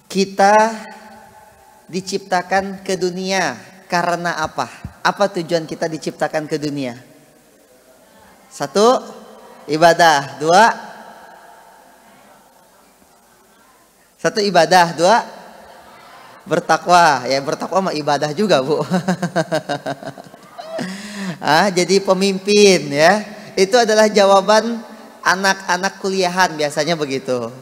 Kita diciptakan ke dunia karena apa? Apa tujuan kita diciptakan ke dunia? Satu, ibadah. Dua, satu ibadah. Dua, bertakwa. Ya, bertakwa mah ibadah juga, Bu. Jadi pemimpin ya. Itu adalah jawaban anak-anak kuliahan biasanya begitu.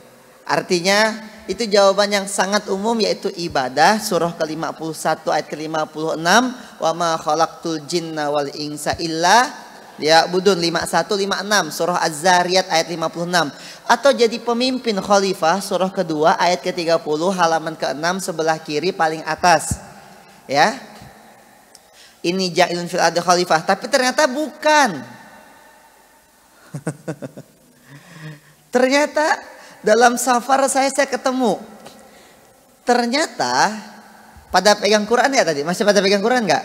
Artinya itu jawaban yang sangat umum, yaitu ibadah. Surah ke-51 ayat ke-56, wa ma khalaqtul jinna wal insa illa liya'budun. 51 56 surah Az-Zariyat ayat 56. Atau jadi pemimpin khalifah, surah kedua ayat ke-30 halaman ke-6 sebelah kiri paling atas. Ya. Ini ja'ilun fil ardi khalifah, tapi ternyata bukan. Ternyata dalam safar saya ketemu. Ternyata pada pegang Quran ya tadi. Masih pada pegang Quran nggak?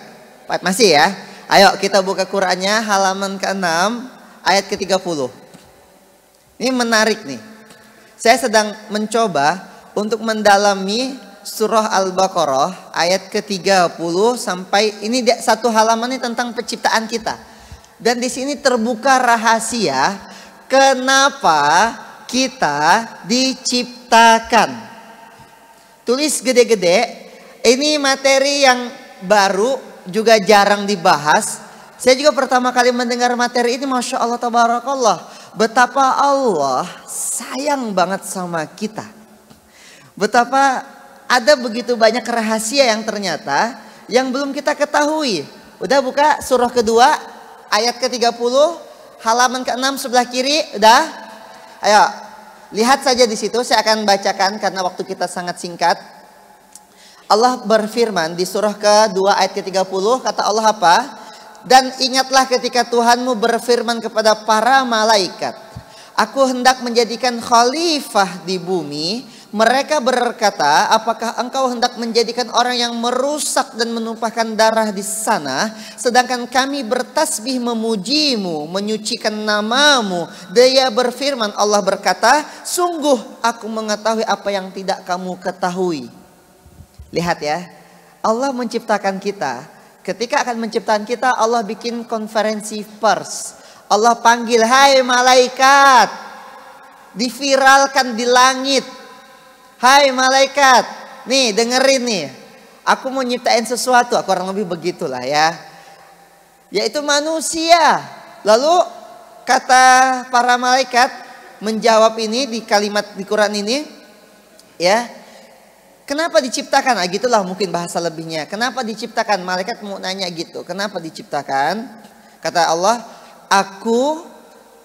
Masih ya. Ayo kita buka Qurannya halaman ke-6 ayat ke-30. Ini menarik nih. Saya sedang mencoba untuk mendalami surah Al-Baqarah ayat ke-30 sampai ini satu halaman ini tentang penciptaan kita. Dan di sini terbuka rahasia kenapa kita diciptakan. Tulis gede-gede. Ini materi yang baru, juga jarang dibahas. Saya juga pertama kali mendengar materi ini, Masya Allah tabarakallah. Betapa Allah sayang banget sama kita. Betapa ada begitu banyak rahasia yang ternyata yang belum kita ketahui. Udah buka surah kedua ayat ke-30 halaman ke-6 sebelah kiri. Udah? Ayo, lihat saja di situ. Saya akan bacakan karena waktu kita sangat singkat. Allah berfirman di surah kedua ayat ke-30, kata Allah apa? Dan ingatlah ketika Tuhanmu berfirman kepada para malaikat, aku hendak menjadikan khalifah di bumi. Mereka berkata, apakah engkau hendak menjadikan orang yang merusak dan menumpahkan darah di sana, sedangkan kami bertasbih memujimu, menyucikan namamu. Dia berfirman, Allah berkata, sungguh aku mengetahui apa yang tidak kamu ketahui. Lihat ya, Allah menciptakan kita. Ketika akan menciptakan kita, Allah bikin konferensi pers. Allah panggil, hai malaikat, diviralkan di langit. Hai malaikat, nih dengerin nih. Aku mau nyiptain sesuatu, aku kurang lebih begitulah ya. Yaitu manusia. Lalu kata para malaikat menjawab ini di kalimat di Quran ini. Ya, kenapa diciptakan? Gitulah mungkin bahasa lebihnya. Kenapa diciptakan? Malaikat mau nanya gitu. Kenapa diciptakan? Kata Allah, aku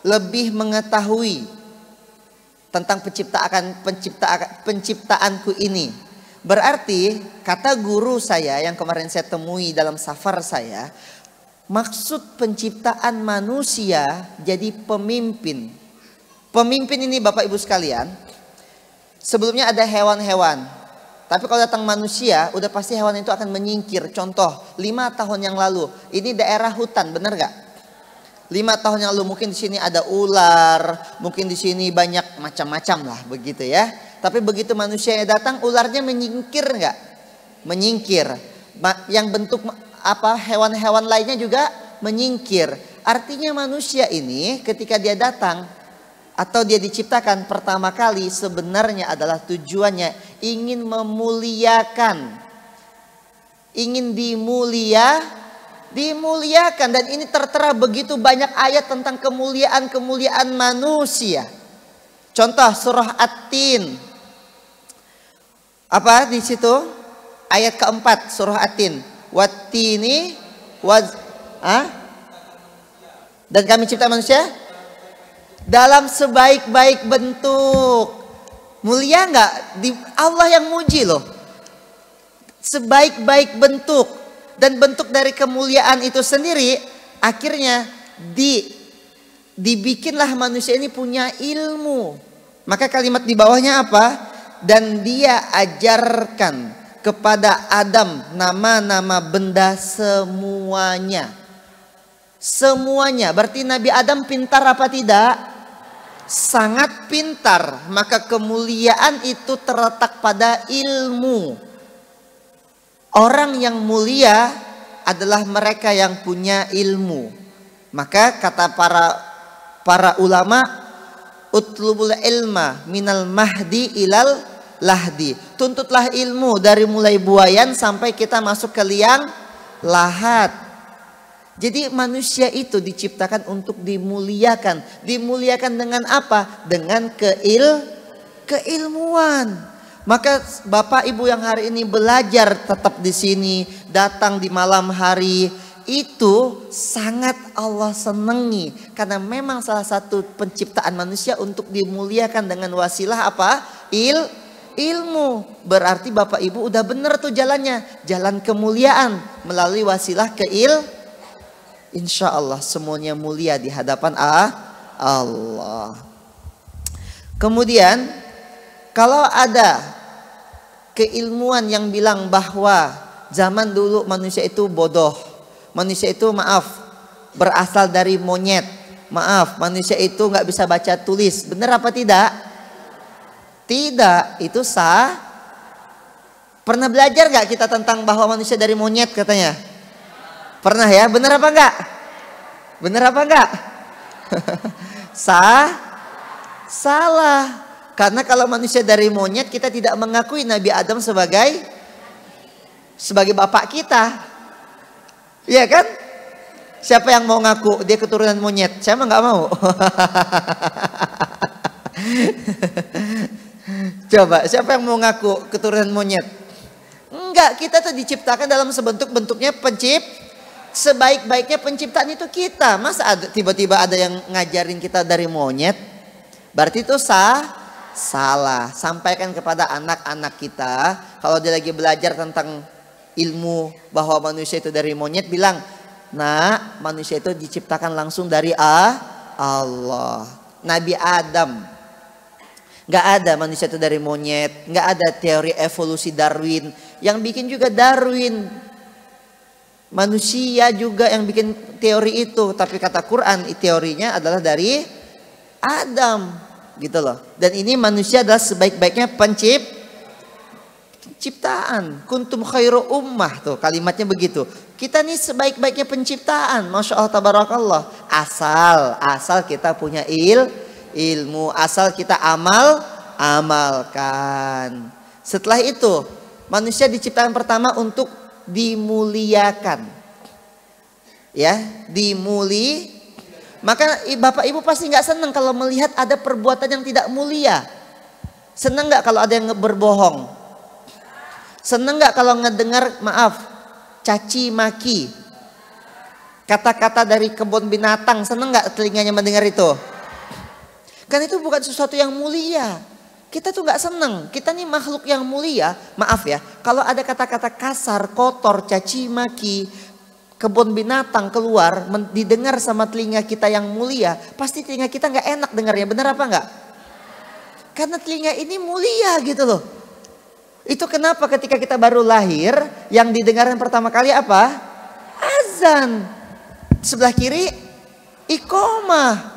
lebih mengetahui tentang penciptaanku ini. Berarti kata guru saya yang kemarin saya temui dalam safar saya, maksud penciptaan manusia jadi pemimpin. Pemimpin ini Bapak Ibu sekalian, sebelumnya ada hewan-hewan. Tapi kalau datang manusia, udah pasti hewan itu akan menyingkir. Contoh, 5 tahun yang lalu, ini daerah hutan, benar gak? 5 tahun yang lalu mungkin di sini ada ular, mungkin di sini banyak macam-macam lah begitu ya. Tapi begitu manusia yang datang, ularnya menyingkir nggak? Menyingkir. Yang bentuk apa hewan-hewan lainnya juga menyingkir. Artinya manusia ini ketika dia datang atau dia diciptakan pertama kali sebenarnya adalah tujuannya ingin memuliakan, ingin dimuliakan. Dan ini tertera begitu banyak ayat tentang kemuliaan manusia. Contoh surah At-Tin. Apa di situ? Ayat keempat surah At-Tin. Wattini dan kami cipta manusia dalam sebaik-baik bentuk. Mulia nggak? Allah yang muji loh. Sebaik-baik bentuk. Dan bentuk dari kemuliaan itu sendiri akhirnya dibikinlah manusia ini punya ilmu. Maka kalimat di bawahnya apa? Dan dia ajarkan kepada Adam nama-nama benda semuanya. Semuanya. Berarti Nabi Adam pintar apa tidak? sangat pintar, maka kemuliaan itu terletak pada ilmu. Orang yang mulia adalah mereka yang punya ilmu. Maka kata para ulama, utlubul ilma minal mahdi ilal lahdi. Tuntutlah ilmu dari mulai buayan sampai kita masuk ke liang lahat. Jadi manusia itu diciptakan untuk dimuliakan. Dimuliakan dengan apa? Dengan keilmuan. Maka Bapak Ibu yang hari ini belajar tetap di sini, datang di malam hari, itu sangat Allah senangi. Karena memang salah satu penciptaan manusia untuk dimuliakan dengan wasilah apa? Ilmu. Berarti Bapak Ibu udah bener tuh jalannya. Jalan kemuliaan melalui wasilah Insya Allah semuanya mulia di hadapan Allah. Kemudian kalau ada keilmuan yang bilang bahwa zaman dulu manusia itu bodoh, manusia itu berasal dari monyet, manusia itu nggak bisa baca tulis, benar apa tidak? Tidak, itu sah. Pernah belajar nggak kita tentang bahwa manusia dari monyet katanya? Pernah ya, benar apa enggak? Benar apa enggak? Salah. Karena kalau manusia dari monyet, kita tidak mengakui Nabi Adam sebagai bapak kita. Iya kan? Siapa yang mau ngaku dia keturunan monyet? Saya mah nggak mau. Coba, siapa yang mau ngaku keturunan monyet? Enggak, kita tuh diciptakan dalam bentuknya sebaik-baiknya penciptaan itu kita. Masa tiba-tiba ada yang ngajarin kita dari monyet? Berarti itu salah. Sampaikan kepada anak-anak kita, kalau dia lagi belajar tentang ilmu bahwa manusia itu dari monyet, bilang, nah, manusia itu diciptakan langsung dari Allah. Nabi Adam, nggak ada manusia itu dari monyet, nggak ada teori evolusi Darwin. Yang bikin juga Darwin. Manusia juga yang bikin teori itu, tapi kata Quran teorinya adalah dari Adam, gitu loh. Dan ini manusia adalah sebaik-baiknya penciptaan. Kuntum khairu ummah, tuh kalimatnya begitu. Kita nih sebaik-baiknya penciptaan, masya Allah tabarakallah. Asal kita punya ilmu, asal kita amalkan. Setelah itu manusia diciptakan pertama untuk dimuliakan, ya, maka Bapak Ibu pasti nggak senang kalau melihat ada perbuatan yang tidak mulia. Senang nggak kalau ada yang berbohong? Senang nggak kalau ngedengar caci maki, kata-kata dari kebun binatang? Senang nggak telinganya mendengar itu? Kan itu bukan sesuatu yang mulia. Kita tuh nggak seneng. Kita nih makhluk yang mulia. Maaf ya, kalau ada kata-kata kasar, kotor, caci maki, kebun binatang keluar, didengar sama telinga kita yang mulia, pasti telinga kita nggak enak dengarnya. Benar apa nggak? Karena telinga ini mulia gitu loh. Itu kenapa ketika kita baru lahir, yang didengarkan pertama kali apa? Azan. Sebelah kiri iqomah.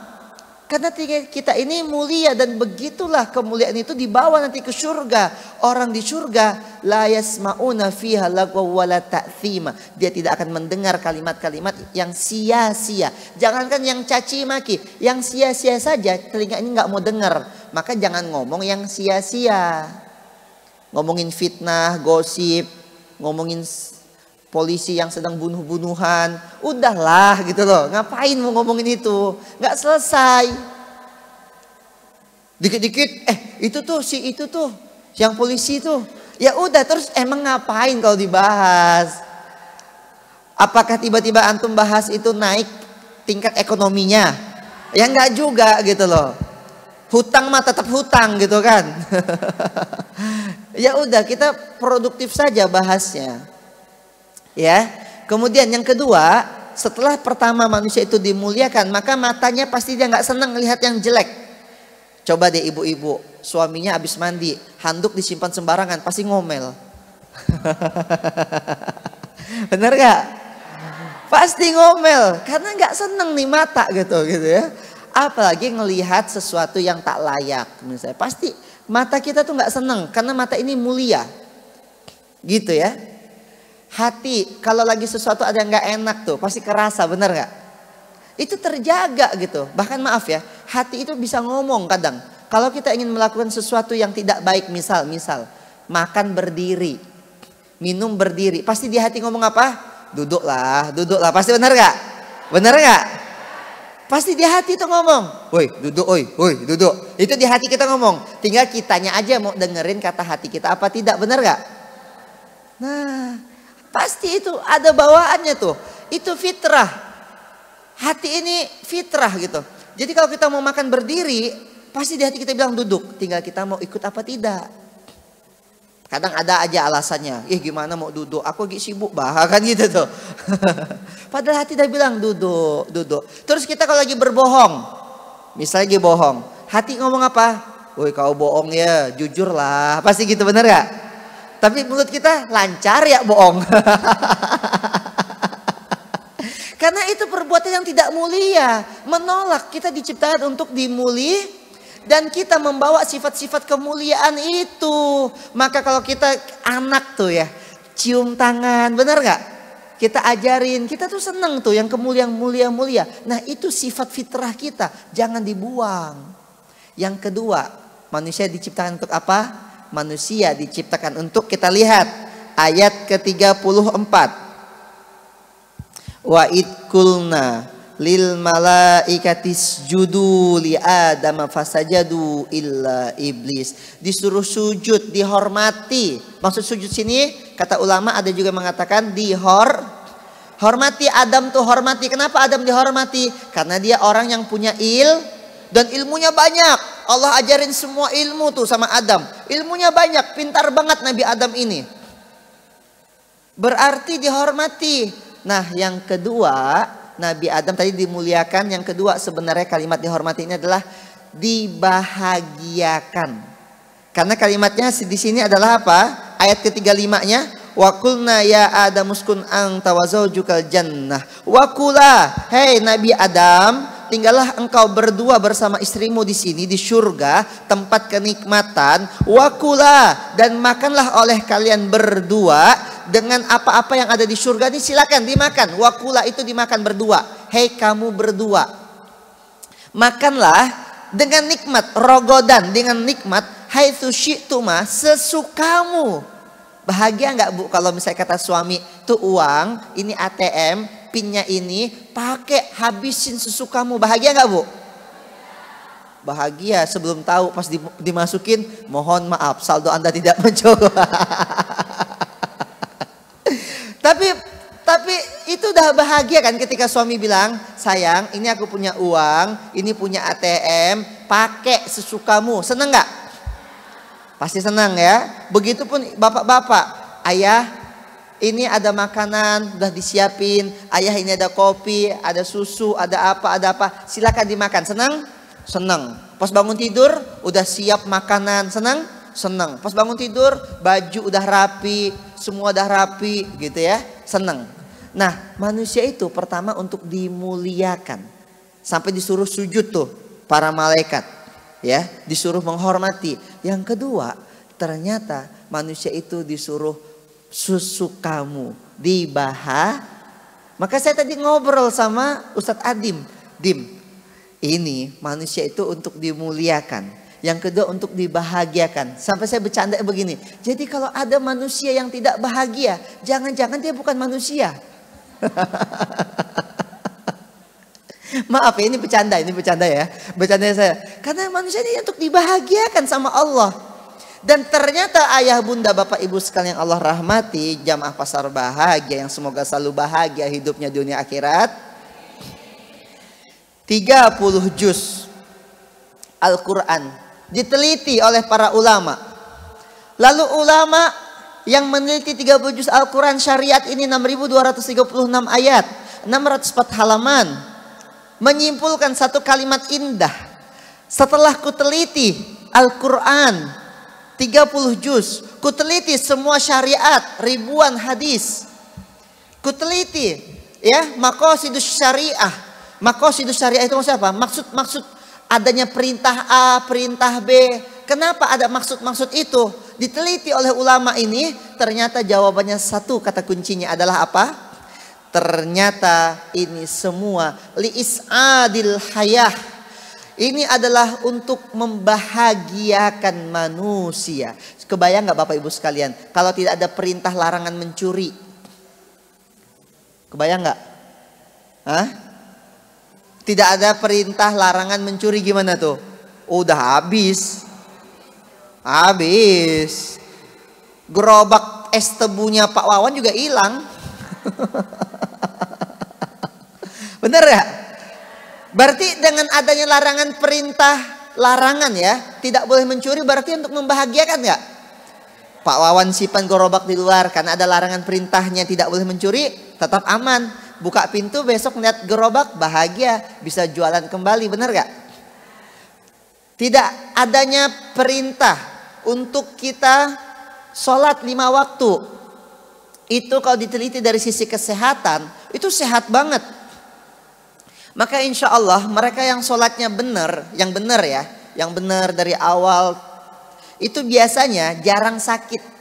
Karena kita ini mulia, dan begitulah kemuliaan itu dibawa nanti ke surga. Orang di surga la yasma'una fiha lagwa wala ta'thima. Dia tidak akan mendengar kalimat-kalimat yang sia-sia. Jangankan yang caci maki, yang sia-sia saja telinga ini nggak mau dengar. Maka jangan ngomong yang sia-sia. Ngomongin fitnah, gosip, ngomongin polisi yang sedang bunuh-bunuhan, udahlah gitu loh. Ngapain mau ngomongin itu? Nggak selesai. Dikit-dikit, itu tuh, yang polisi tuh. Ya udah, terus emang ngapain kalau dibahas? Apakah tiba-tiba antum bahas itu naik tingkat ekonominya? Ya nggak juga gitu loh. Hutang mah tetap hutang gitu kan. Ya udah, kita produktif saja bahasnya. Ya, kemudian yang kedua, setelah pertama manusia itu dimuliakan, maka matanya pasti dia nggak senang lihat yang jelek. Coba deh ibu-ibu, suaminya habis mandi, handuk disimpan sembarangan, pasti ngomel. Bener gak? Pasti ngomel, karena nggak senang nih mata gitu ya. Apalagi ngelihat sesuatu yang tak layak. Misalnya pasti mata kita tuh nggak seneng karena mata ini mulia. Gitu ya. Hati kalau lagi sesuatu ada yang nggak enak tuh pasti kerasa, bener nggak? Itu terjaga gitu. Bahkan maaf ya, hati itu bisa ngomong kadang. Kalau kita ingin melakukan sesuatu yang tidak baik, misal makan berdiri, minum berdiri, pasti di hati ngomong apa? Duduklah, pasti bener nggak? Bener nggak? Pasti di hati itu ngomong, woi duduk. Itu di hati kita ngomong. Tinggal kitanya aja mau dengerin kata hati kita apa tidak, bener gak? Nah, pasti itu ada bawaannya tuh. Itu fitrah. Hati ini fitrah gitu. Jadi kalau kita mau makan berdiri, pasti di hati kita bilang duduk. Tinggal kita mau ikut apa tidak. Kadang ada aja alasannya. Gimana mau duduk? Aku lagi sibuk bahkan gitu tuh. Padahal hati dah bilang duduk. Terus kita kalau lagi berbohong. Misalnya lagi bohong. Hati ngomong apa? Woi kau bohong ya, jujurlah. Pasti gitu, bener gak? Tapi mulut kita lancar ya bohong. Karena itu perbuatan yang tidak mulia. Menolak, kita diciptakan untuk dimuli. Dan kita membawa sifat-sifat kemuliaan itu. Maka kalau kita anak tuh ya, cium tangan, benar gak? Kita ajarin, kita tuh seneng tuh yang kemuliaan mulia. Nah itu sifat fitrah kita, jangan dibuang. Yang kedua, manusia diciptakan untuk apa? Manusia diciptakan untuk, kita lihat ayat ke-34. Wa idkulna lil malaikatis judu li Adam fasajadu illa iblis. Disuruh sujud, dihormati. Maksud sujud sini kata ulama ada juga mengatakan hormati. Adam tuh hormati. Kenapa Adam dihormati? Karena dia orang yang punya dan ilmunya banyak. Allah ajarin semua ilmu tuh sama Adam. Ilmunya banyak, pintar banget Nabi Adam ini. Berarti dihormati. Nah, yang kedua, Nabi Adam tadi dimuliakan. Yang kedua sebenarnya kalimat dihormati ini adalah dibahagiakan. Karena kalimatnya di sini adalah apa? Ayat ke-35-nya, wa qulna ya Adam uskun anta wa zaujukal jannah. Wa qula, hei Nabi Adam, tinggallah engkau berdua bersama istrimu di sini di surga, tempat kenikmatan. Wa qula, dan makanlah oleh kalian berdua dengan apa-apa yang ada di surga ini, silakan dimakan. Wakula itu dimakan berdua. Hei kamu berdua, makanlah dengan nikmat, rogodan dengan nikmat. Haitsu syi'tuma, sesukamu. Bahagia nggak bu kalau misalnya kata suami, tuh uang ini ATM, pinnya ini pakai habisin sesukamu. Bahagia nggak bu? Bahagia sebelum tahu, pas dimasukin mohon maaf saldo Anda tidak mencukupi. Tapi itu udah bahagia kan ketika suami bilang, sayang ini aku punya uang, ini punya ATM, pakai sesukamu. Seneng gak? Pasti senang ya. Begitupun bapak-bapak, ayah ini ada makanan udah disiapin, ayah ini ada kopi, ada susu, ada apa, silakan dimakan. Senang? Senang. Pas bangun tidur udah siap makanan, senang? Senang. Pas bangun tidur baju udah rapi, semua udah rapi gitu ya, senang. Nah manusia itu pertama untuk dimuliakan. Sampai disuruh sujud tuh para malaikat ya, disuruh menghormati. Yang kedua ternyata manusia itu disuruh sesukamu, Maka saya tadi ngobrol sama Ustadz Adim, ini manusia itu untuk dimuliakan. Yang kedua untuk dibahagiakan. Sampai saya bercanda begini. Jadi kalau ada manusia yang tidak bahagia, jangan-jangan dia bukan manusia. Maaf ya, ini bercanda ya. Bercanda saya. Karena manusia ini untuk dibahagiakan sama Allah. Dan ternyata ayah bunda bapak ibu sekalian yang Allah rahmati, jamaah pasar bahagia yang semoga selalu bahagia hidupnya dunia akhirat. 30 juz Al-Quran diteliti oleh para ulama. Lalu ulama yang meneliti 30 juz Al-Quran syariat ini 6.236 ayat, 604 halaman, menyimpulkan satu kalimat indah. Setelah kuteliti Al-Quran 30 juz, kuteliti semua syariat, ribuan hadis, kuteliti ya maqasidus syariah, Maqasidus syariah itu maksud apa? Maksud adanya perintah A, perintah B. Kenapa ada maksud-maksud itu? Diteliti oleh ulama ini, ternyata jawabannya satu, kata kuncinya adalah apa? Ternyata ini semua li'is'adil hayah. Ini adalah untuk membahagiakan manusia. Kebayang nggak Bapak Ibu sekalian, kalau tidak ada perintah larangan mencuri? Kebayang nggak? Hah? Tidak ada perintah larangan mencuri, gimana tuh? Udah habis. Habis. Gerobak es tebunya Pak Wawan juga hilang. Bener ya? Berarti dengan adanya larangan, perintah larangan ya, tidak boleh mencuri, berarti untuk membahagiakan nggak? Pak Wawan simpan gerobak di luar karena ada larangan perintahnya tidak boleh mencuri, tetap aman. Buka pintu besok lihat gerobak, bahagia, bisa jualan kembali, benar gak? Tidak adanya perintah untuk kita sholat 5 waktu. Itu kalau diteliti dari sisi kesehatan, itu sehat banget. Maka insya Allah mereka yang sholatnya benar, yang benar ya, yang benar dari awal, itu biasanya jarang sakit.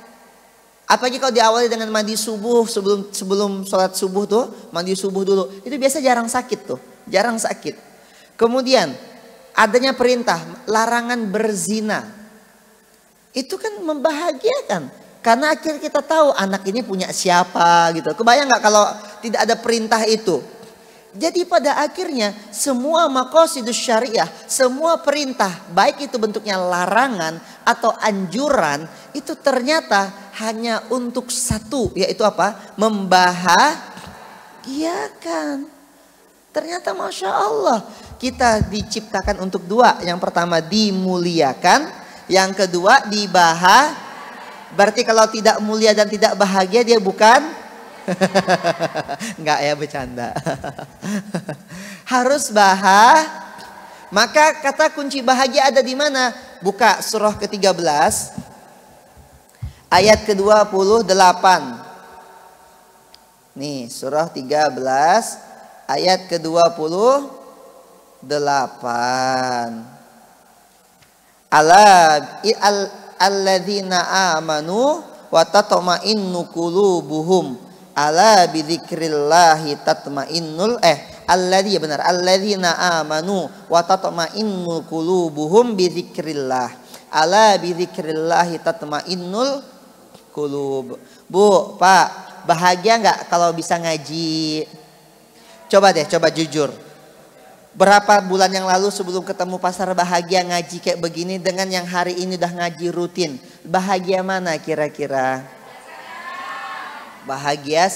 Apalagi kalau diawali dengan mandi subuh, sebelum sholat subuh tuh, mandi subuh dulu. Itu biasa jarang sakit tuh, jarang sakit. Kemudian adanya perintah larangan berzina. Itu kan membahagiakan. Karena akhirnya kita tahu anak ini punya siapa gitu. Kebayang nggak kalau tidak ada perintah itu? Jadi pada akhirnya semua maqasidus syariah, semua perintah, baik itu bentuknya larangan atau anjuran, itu ternyata hanya untuk satu, yaitu apa? Membahagiakan. Ternyata Masya Allah, kita diciptakan untuk dua. Yang pertama dimuliakan, yang kedua Berarti kalau tidak mulia dan tidak bahagia, dia bukan? Enggak ya, bercanda. Harus Maka kata kunci bahagia ada di mana? Buka surah ke-13 ayat ke-28. Nih, surah 13 ayat ke-28. Alladzina amanu wa tatma'innu qulubuhum ala bidzikrillahi tatma'innul alladzina amanu wa tatma'innu qulubuhum bidzikrillah ala bidzikrillahi tatma'innul qulub. Bu, Pak, bahagia nggak kalau bisa ngaji? Coba deh, coba jujur. Berapa bulan yang lalu sebelum ketemu pasar bahagia ngaji kayak begini dengan yang hari ini udah ngaji rutin, bahagia mana kira-kira? Bahagia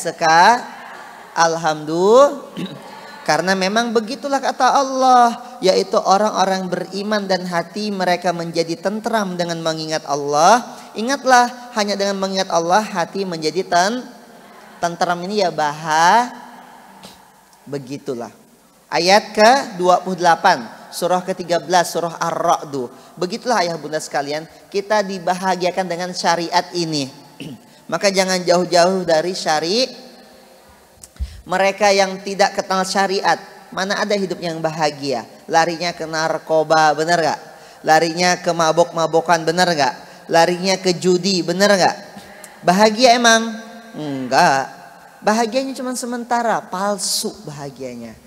Alhamdulillah. Karena memang begitulah kata Allah, yaitu orang-orang beriman dan hati mereka menjadi tentram dengan mengingat Allah. Ingatlah, hanya dengan mengingat Allah hati menjadi tentram. Ini ya begitulah. Ayat ke-28 surah ke-13 surah Ar-Ra'd. Begitulah ayah bunda sekalian, kita dibahagiakan dengan syariat ini. Maka jangan jauh-jauh dari syariat. Mereka yang tidak kenal syariat, mana ada hidup yang bahagia? Larinya ke narkoba, benar gak? Larinya ke mabok-mabokan, benar gak? Larinya ke judi, benar gak? Bahagia emang? Enggak. Bahagianya cuma sementara, palsu bahagianya.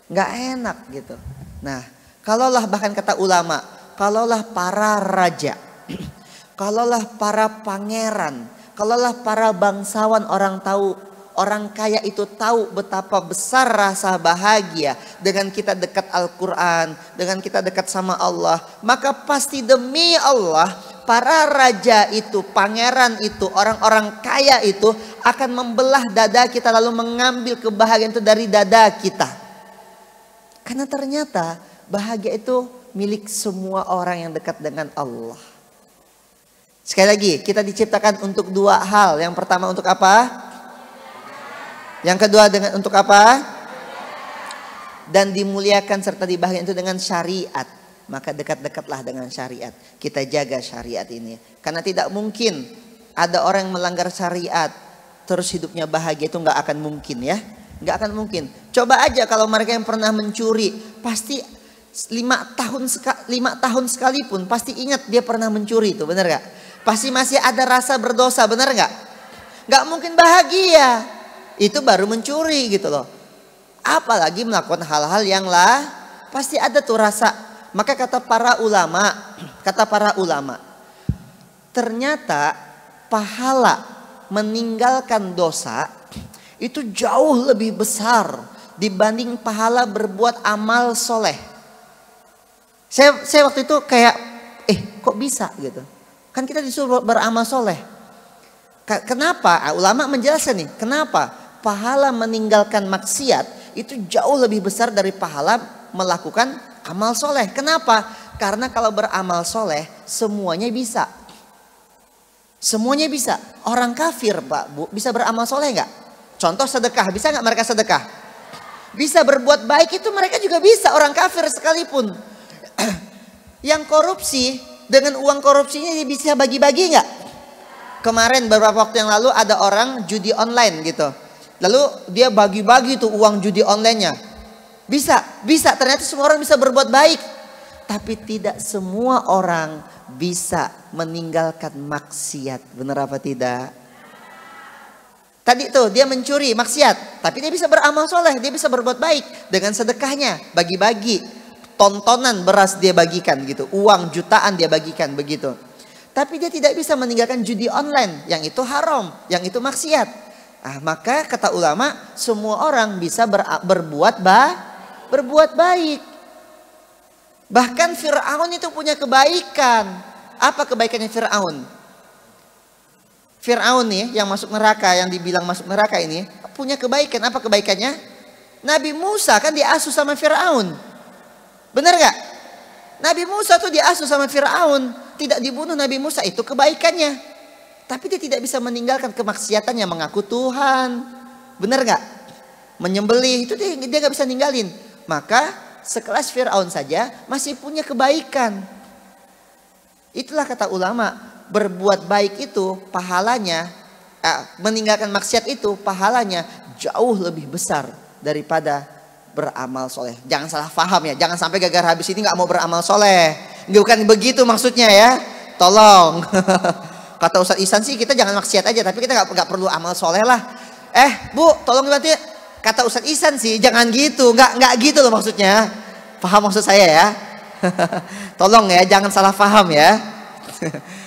Nggak enak gitu. Nah, kalaulah bahkan kata ulama, kalaulah para raja, kalaulah para pangeran, kalaulah para bangsawan orang kaya itu tahu betapa besar rasa bahagia dengan kita dekat Al-Quran, dengan kita dekat sama Allah, maka pasti demi Allah para raja itu, pangeran itu, orang-orang kaya itu akan membelah dada kita lalu mengambil kebahagiaan itu dari dada kita. Karena ternyata bahagia itu milik semua orang yang dekat dengan Allah. Sekali lagi, kita diciptakan untuk dua hal. Yang pertama untuk apa? Yang kedua untuk apa? Dan dimuliakan serta dibahagiakan itu dengan syariat. Maka dekat-dekatlah dengan syariat. Kita jaga syariat ini. Karena tidak mungkin ada orang yang melanggar syariat terus hidupnya bahagia, itu nggak akan mungkin ya. Nggak akan mungkin. Coba aja kalau mereka yang pernah mencuri, pasti 5 tahun sekalipun pasti ingat dia pernah mencuri itu, benar gak? Pasti masih ada rasa berdosa, benar gak? Gak mungkin bahagia. Itu baru mencuri gitu loh. Apalagi melakukan hal-hal yang pasti ada tuh rasa. Maka kata para ulama, ternyata pahala meninggalkan dosa itu jauh lebih besar dibanding pahala berbuat amal soleh. Saya waktu itu kayak, kok bisa gitu? Kan kita disuruh beramal soleh. Kenapa? Ulama menjelaskan nih, kenapa pahala meninggalkan maksiat itu jauh lebih besar dari pahala melakukan amal soleh. Kenapa? Karena kalau beramal soleh semuanya bisa. Semuanya bisa. Orang kafir Pak Bu bisa beramal soleh nggak? Contoh sedekah, bisa nggak mereka sedekah? Bisa. Berbuat baik itu mereka juga bisa, orang kafir sekalipun. Yang korupsi, dengan uang korupsinya dia bisa bagi-bagi nggak? Kemarin beberapa waktu yang lalu ada orang judi online gitu. Lalu dia bagi-bagi tuh uang judi online-nya. Bisa. Ternyata semua orang bisa berbuat baik. Tapi tidak semua orang bisa meninggalkan maksiat. Benar apa tidak? Tadi tuh dia mencuri maksiat. Tapi dia bisa beramal soleh. Dia bisa berbuat baik. Dengan sedekahnya bagi-bagi. Tontonan beras dia bagikan gitu. Uang jutaan dia bagikan begitu. Tapi dia tidak bisa meninggalkan judi online. Yang itu haram. Yang itu maksiat. Maka kata ulama, semua orang bisa berbuat baik. Bahkan Fir'aun itu punya kebaikan. Apa kebaikannya Fir'aun? Fir'aun nih yang masuk neraka, yang dibilang masuk neraka ini, punya kebaikan. Apa kebaikannya? Nabi Musa kan diasuh sama Fir'aun. Benar gak? Nabi Musa tuh diasuh sama Fir'aun. Tidak dibunuh Nabi Musa, itu kebaikannya. Tapi dia tidak bisa meninggalkan kemaksiatannya, mengaku Tuhan. Benar gak? Menyembelih, itu dia gak bisa ninggalin. Maka sekelas Fir'aun saja masih punya kebaikan. Itulah kata ulama, berbuat baik itu pahalanya, meninggalkan maksiat itu pahalanya jauh lebih besar daripada beramal soleh. Jangan salah paham ya, jangan sampai gara-gara habis ini gak mau beramal soleh. Bukan begitu maksudnya ya, tolong. Kata Ustadz Ihsan sih kita jangan maksiat aja, tapi kita gak perlu amal soleh lah. Bu, tolong dibantu. Kata Ustadz Ihsan sih jangan gitu, nggak gitu loh maksudnya. Paham maksud saya ya? Tolong ya, jangan salah paham ya.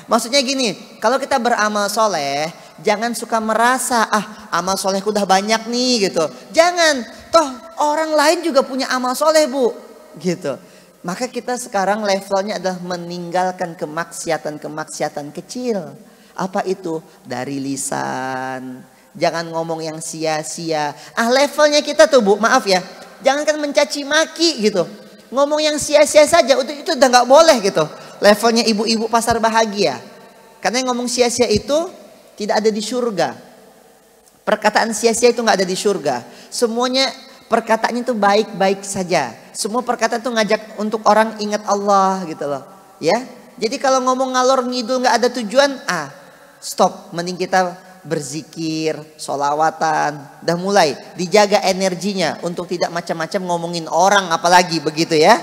Maksudnya gini, kalau kita beramal soleh, jangan suka merasa amal solehku udah banyak nih gitu. Jangan, toh orang lain juga punya amal soleh Bu, gitu. Maka kita sekarang levelnya adalah meninggalkan kemaksiatan kecil. Apa itu? Dari lisan. Jangan ngomong yang sia-sia. Levelnya kita tuh Bu, maaf ya. Jangankan mencaci maki gitu. Ngomong yang sia-sia saja, itu udah gak boleh gitu. Levelnya ibu-ibu pasar bahagia. Karena yang ngomong sia-sia itu tidak ada di surga. Perkataan sia-sia itu gak ada di surga. Semuanya perkataannya itu baik-baik saja. Semua perkataan itu ngajak untuk orang ingat Allah gitu loh. Ya. Jadi kalau ngomong ngalor ngidul gak ada tujuan, stop. Mending kita berzikir, sholawatan. Udah mulai dijaga energinya untuk tidak macam-macam ngomongin orang, apalagi begitu ya.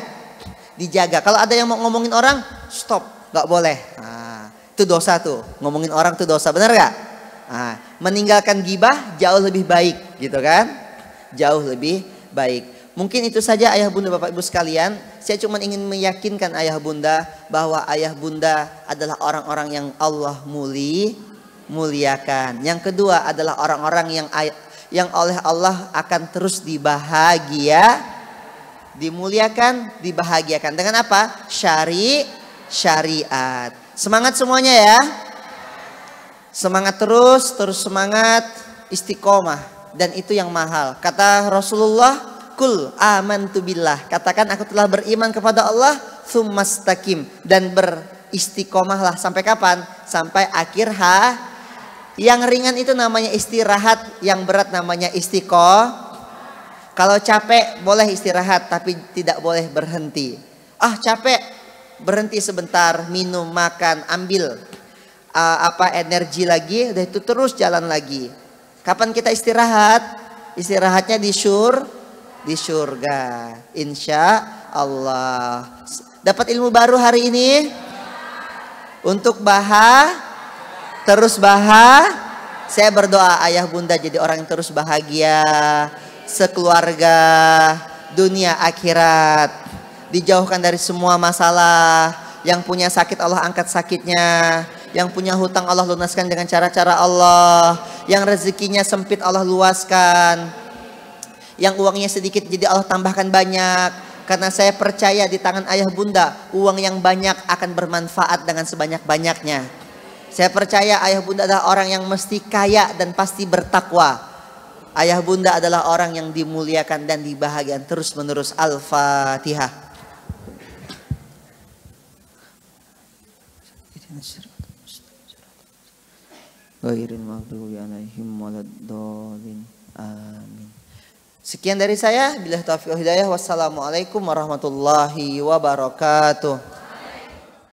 Dijaga. Kalau ada yang mau ngomongin orang, stop, gak boleh. Itu dosa tuh. Ngomongin orang tuh dosa, benar gak? Meninggalkan gibah jauh lebih baik gitu kan. Jauh lebih baik. Mungkin itu saja ayah bunda bapak ibu sekalian. Saya cuma ingin meyakinkan ayah bunda bahwa ayah bunda adalah orang-orang yang Allah muliakan. Yang kedua adalah orang-orang yang oleh Allah akan terus dimuliakan, dibahagiakan. Dengan apa? Syariat. Semangat semuanya ya. Semangat terus semangat, istiqomah. Dan itu yang mahal. Kata Rasulullah, kul amantu billah. Katakan aku telah beriman kepada Allah, tsumastaqim. Dan beristiqomahlah. Sampai kapan? Sampai akhir Yang ringan itu namanya istirahat, yang berat namanya Kalau capek boleh istirahat, tapi tidak boleh berhenti. Capek, berhenti sebentar, minum, makan, ambil energi lagi, udah itu terus jalan lagi. Kapan kita istirahat? Istirahatnya di di surga. Insya Allah. Dapat ilmu baru hari ini? Untuk terus saya berdoa ayah bunda jadi orang yang terus bahagia, sekeluarga, dunia akhirat, dijauhkan dari semua masalah. Yang punya sakit Allah angkat sakitnya, yang punya hutang Allah lunaskan dengan cara-cara Allah, yang rezekinya sempit Allah luaskan, yang uangnya sedikit jadi Allah tambahkan banyak. Karena saya percaya di tangan ayah bunda uang yang banyak akan bermanfaat dengan sebanyak-banyaknya. Saya percaya ayah bunda adalah orang yang mesti kaya dan pasti bertakwa. Ayah bunda adalah orang yang dimuliakan dan dibahagiakan terus menerus. Al-Fatihah. Ghairil maghdubi 'alaihim waladdallin. Amin. Sekian dari saya. Billahi taufiq wal hidayah. Wassalamualaikum warahmatullahi wabarakatuh.